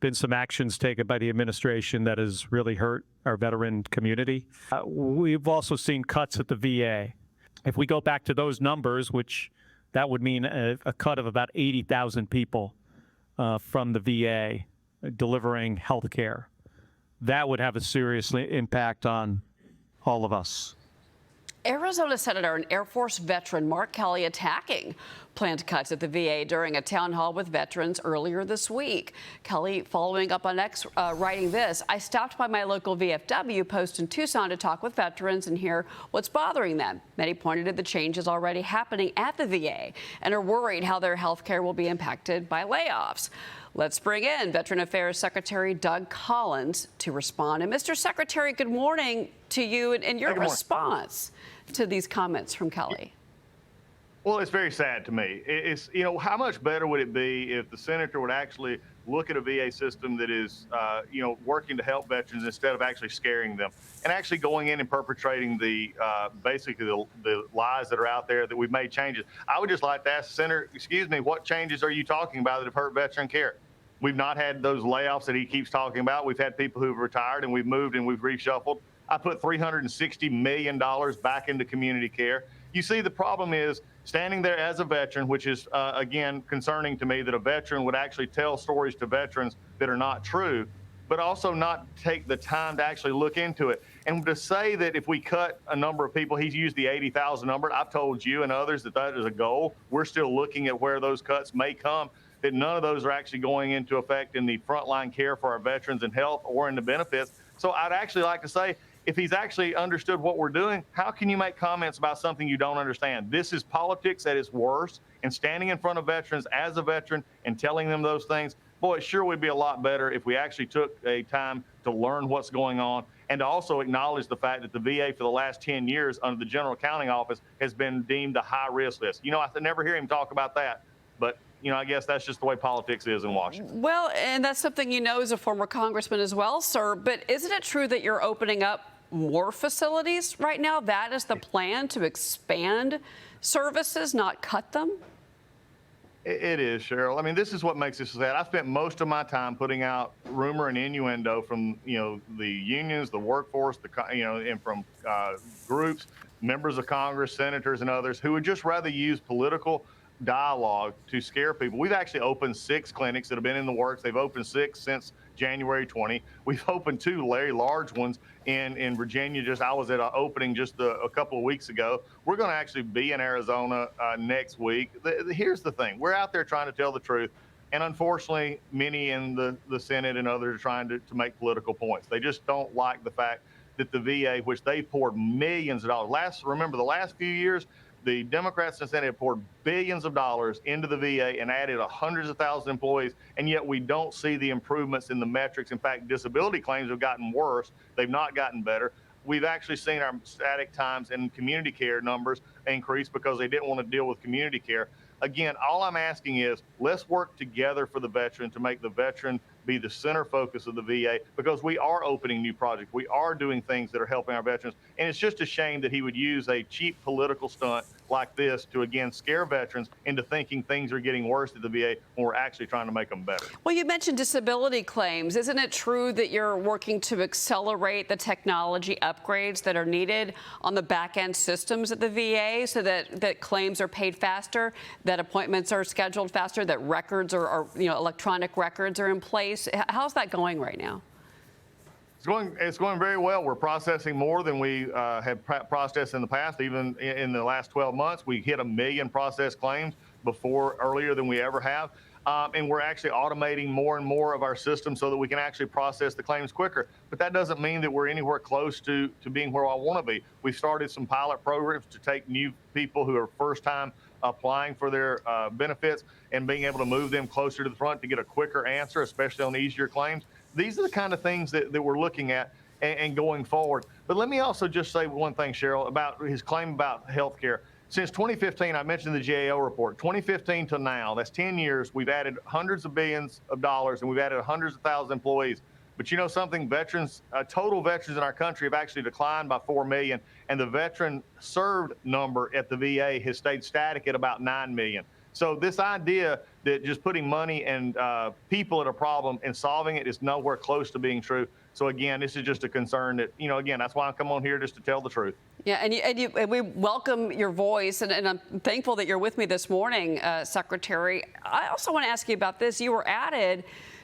been some actions taken by the administration that has really hurt our veteran community. We've also seen cuts at the VA. If we go back to those numbers, which that would mean a cut of about 80,000 people from the VA delivering health care, that would have a serious impact on all of us. Arizona Senator and Air Force veteran Mark Kelly attacking planned cuts at the VA during a town hall with veterans earlier this week. Kelly, following up on X, writing this: I stopped by my local VFW post in Tucson to talk with veterans and hear what's bothering them. Many pointed to the changes already happening at the VA and are worried how their health care will be impacted by layoffs. Let's bring in Veteran Affairs Secretary Doug Collins to respond. And Mr. Secretary, good morning to you and your response to these comments from Kelly. Well, it's very sad to me. It's, you know, how much better would it be if the senator would actually look at a VA system that is, you know, working to help veterans instead of actually scaring them and actually going in and perpetrating the basically the lies that are out there that we've made changes. I would just like to ask the senator, excuse me, what changes are you talking about that have hurt veteran care? We've not had those layoffs that he keeps talking about. We've had people who've retired and we've moved and we've reshuffled. I put $360 million back into community care. You see, the problem is standing there as a veteran, which is, again, concerning to me that a veteran would actually tell stories to veterans that are not true, but also not take the time to actually look into it. And to say that if we cut a number of people, he's used the 80,000 number. I've told you and others that that is a goal. We're still looking at where those cuts may come, that none of those are actually going into effect in the frontline care for our veterans and health or in the benefits. So I'd actually like to say, if he's actually understood what we're doing, how can you make comments about something you don't understand? This is politics at its worst, and standing in front of veterans as a veteran and telling them those things, boy, it sure would be a lot better if we actually took a time to learn what's going on and to also acknowledge the fact that the VA for the last 10 years under the General Accounting Office has been deemed a high-risk list. You know, I never hear him talk about that, but you know, I guess that's just the way politics is in Washington. Well, and that's something you know as a former congressman as well, sir, but isn't it true that you're opening up more facilities right now? That is the plan, to expand services, not cut them? It is, Cheryl. I mean, this is what makes this sad. I spent most of my time putting out rumor and innuendo from, you know, the unions, the workforce, and from groups, members of Congress, senators, and others who would just rather use political dialogue to scare people. We've actually opened 6 clinics that have been in the works. They've opened 6 since January 20. We've opened 2 very large ones in Virginia. I was at an opening just a couple of weeks ago. We're going to actually be in Arizona next week. Here's the thing. We're out there trying to tell the truth. And unfortunately, many in the Senate and others are trying to make political points. They just don't like the fact that the VA, which they poured millions of dollars. Remember, the last few years, the Democrats in the Senate have poured billions of dollars into the VA and added hundreds of thousands of employees, and yet we don't see the improvements in the metrics. In fact, disability claims have gotten worse. They've not gotten better. We've actually seen our static times and community care numbers increase because they didn't want to deal with community care. Again, all I'm asking is let's work together for the veteran to make the veteran be the center focus of the VA, because we are opening new projects. We are doing things that are helping our veterans. And it's just a shame that he would use a cheap political stunt like this to, again, scare veterans into thinking things are getting worse at the VA when we're actually trying to make them better. Well, you mentioned disability claims. Isn't it true that you're working to accelerate the technology upgrades that are needed on the back-end systems at the VA so that claims are paid faster, that appointments are scheduled faster, that records are electronic records are in place? How's that going right now? It's going very well. We're processing more than we have processed in the past. Even in the last 12 months, we hit 1 million processed claims earlier than we ever have. And we're actually automating more and more of our system so that we can actually process the claims quicker. But that doesn't mean that we're anywhere close to being where I want to be. We've started some pilot programs to take new people who are first time applying for their benefits and being able to move them closer to the front to get a quicker answer, especially on easier claims. These are the kind of things that we're looking at and going forward. But let me also just say one thing, Cheryl, about his claim about health care. Since 2015, I mentioned the GAO report, 2015 to now, that's 10 years, we've added hundreds of billions of dollars and we've added hundreds of thousands of employees. But you know something, total veterans in our country have actually declined by 4 million, and the veteran served number at the VA has stayed static at about 9 million. So this idea that just putting money and people at a problem and solving it is nowhere close to being true. So again, this is just a concern that, again, that's why I come on here just to tell the truth. Yeah, and we welcome your voice, and I'm thankful that you're with me this morning, Secretary. I also want to ask you about this. You were added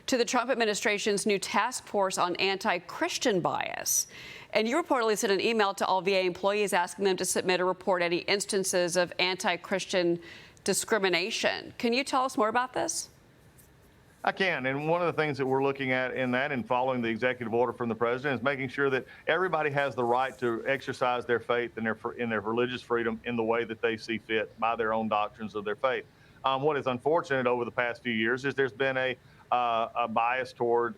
to the Trump administration's new task force on anti-Christian bias. And you reportedly sent an email to all VA employees asking them to submit or report any instances of anti-Christian discrimination. Can you tell us more about this? I can. And one of the things that we're looking at in that and following the executive order from the president is making sure that everybody has the right to exercise their faith and their religious freedom in the way that they see fit by their own doctrines of their faith. What is unfortunate over the past few years is there's been a bias toward,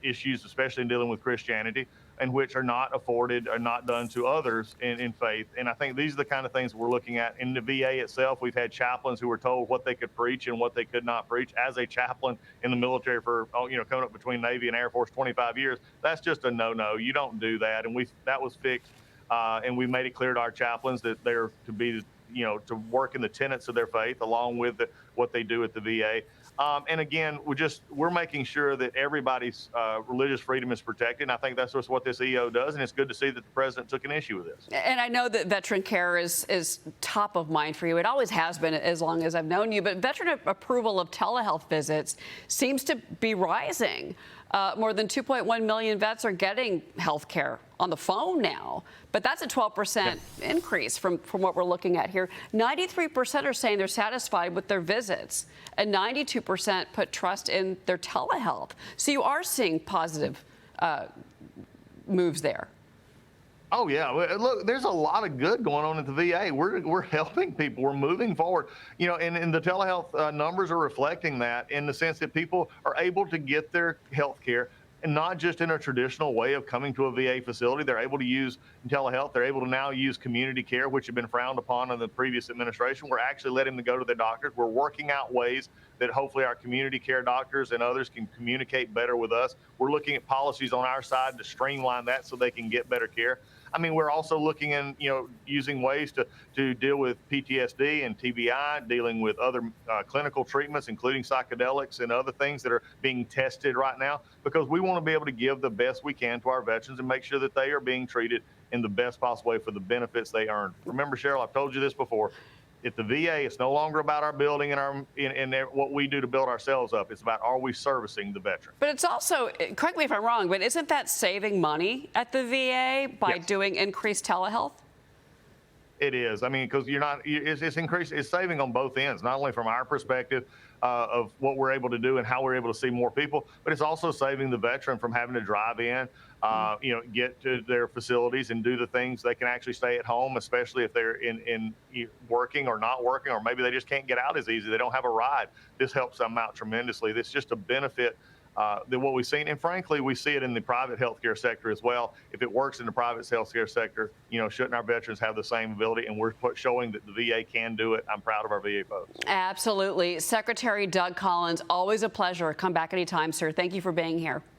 issues, especially in dealing with Christianity, and which are not afforded or not done to others in faith. And I think these are the kind of things we're looking at. In the VA itself, we've had chaplains who were told what they could preach and what they could not preach. As a chaplain in the military for, coming up between Navy and Air Force 25 years, that's just a no-no. You don't do that. And that was fixed. And we made it clear to our chaplains that they're to be, to work in the tenets of their faith along with what they do at the VA. And again, we're making sure that everybody's religious freedom is protected. And I think that's just what this EO does. And it's good to see that the president took an issue with this. And I know that veteran care is top of mind for you. It always has been as long as I've known you. But veteran approval of telehealth visits seems to be rising. More than 2.1 million vets are getting health care on the phone now. But that's a 12% increase from what we're looking at here. 93% are saying they're satisfied with their visits, and 92% put trust in their telehealth. So you are seeing positive moves there. Oh, yeah. Look, there's a lot of good going on at the VA. We're helping people. We're moving forward. And the telehealth numbers are reflecting that in the sense that people are able to get their health care, and not just in a traditional way of coming to a VA facility. They're able to use telehealth. They're able to now use community care, which had been frowned upon in the previous administration. We're actually letting them go to their doctors. We're working out ways that hopefully our community care doctors and others can communicate better with us. We're looking at policies on our side to streamline that so they can get better care. I mean, we're also looking in, using ways to deal with PTSD and TBI, dealing with other clinical treatments, including psychedelics and other things that are being tested right now, because we want to be able to give the best we can to our veterans and make sure that they are being treated in the best possible way for the benefits they earn. Remember, Cheryl, I've told you this before. At the VA, it's no longer about our building and what we do to build ourselves up. It's about, are we servicing the veteran? But it's also, correct me if I'm wrong, but isn't that saving money at the VA by doing increased telehealth? It is. I mean, because it's saving on both ends, not only from our perspective of what we're able to do and how we're able to see more people, but it's also saving the veteran from having to drive in, get to their facilities and do the things. They can actually stay at home, especially if they're in working or not working, or maybe they just can't get out as easy. They don't have a ride. This helps them out tremendously. This is just a benefit than what we've seen. And frankly, we see it in the private healthcare sector as well. If it works in the private healthcare sector, shouldn't our veterans have the same ability? And we're showing that the VA can do it. I'm proud of our VA folks. Absolutely. Secretary Doug Collins, always a pleasure. Come back anytime, sir. Thank you for being here.